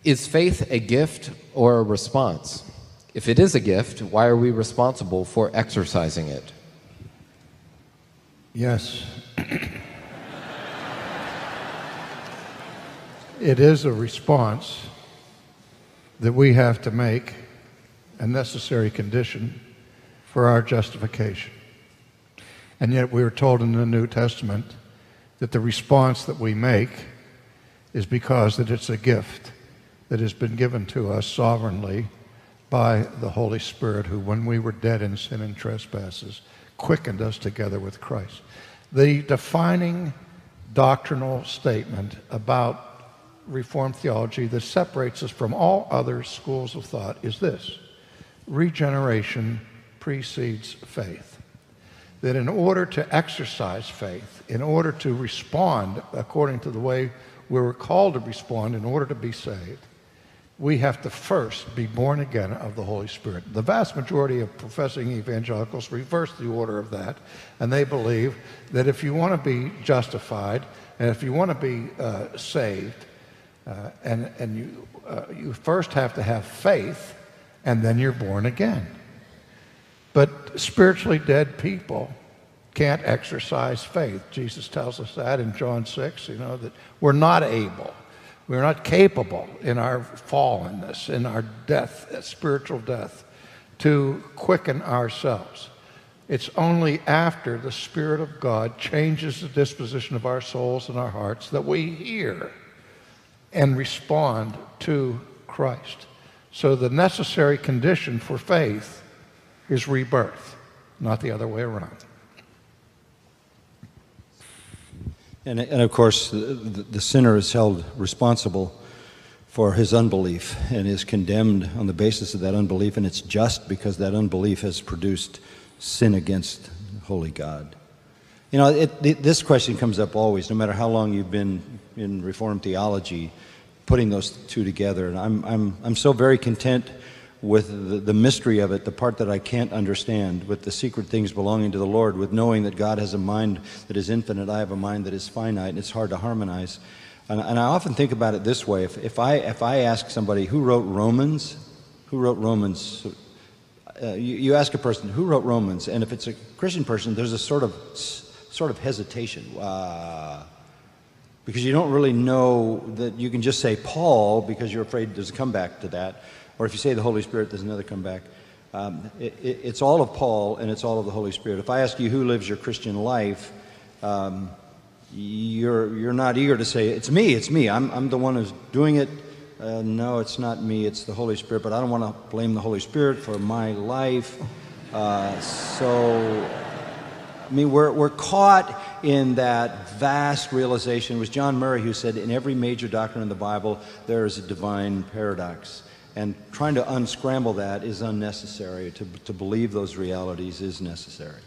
Is faith a gift or a response? If it is a gift, why are we responsible for exercising it? Yes. It is a response that we have to make, a necessary condition for our justification. And yet we are told in the New Testament that the response that we make is because that it's a gift that has been given to us sovereignly by the Holy Spirit, who, when we were dead in sin and trespasses, quickened us together with Christ. The defining doctrinal statement about Reformed theology that separates us from all other schools of thought is this: regeneration precedes faith. That in order to exercise faith, in order to respond according to the way we were called to respond in order to be saved, we have to first be born again of the Holy Spirit. The vast majority of professing evangelicals reverse the order of that, and they believe that if you want to be justified and if you want to be saved, you first have to have faith, and then you're born again. But spiritually dead people can't exercise faith. Jesus tells us that in John 6, that we're not able, we're not capable in our fallenness, in our death, spiritual death, to quicken ourselves. It's only after the Spirit of God changes the disposition of our souls and our hearts that we hear and respond to Christ. So the necessary condition for faith is rebirth, not the other way around. And of course, the sinner is held responsible for his unbelief and is condemned on the basis of that unbelief, and it's just because that unbelief has produced sin against holy God. This question comes up always, no matter how long you've been in Reformed theology, putting those two together. And I'm so very content with the mystery of it, the part that I can't understand, with the secret things belonging to the Lord, with knowing that God has a mind that is infinite, I have a mind that is finite, and it's hard to harmonize. And I often think about it this way: if I ask somebody who wrote Romans, you ask a person who wrote Romans, and if it's a Christian person, there's a sort of hesitation, because you don't really know that you can just say Paul because you're afraid there's a comeback to that. Or if you say the Holy Spirit, there's another comeback. It's all of Paul, and it's all of the Holy Spirit. If I ask you who lives your Christian life, you're not eager to say, it's me, I'm the one who's doing it. No, it's not me, it's the Holy Spirit, but I don't want to blame the Holy Spirit for my life. We're caught in that vast realization. It was John Murray who said, in every major doctrine in the Bible, there is a divine paradox. And trying to unscramble that is unnecessary. To believe those realities is necessary.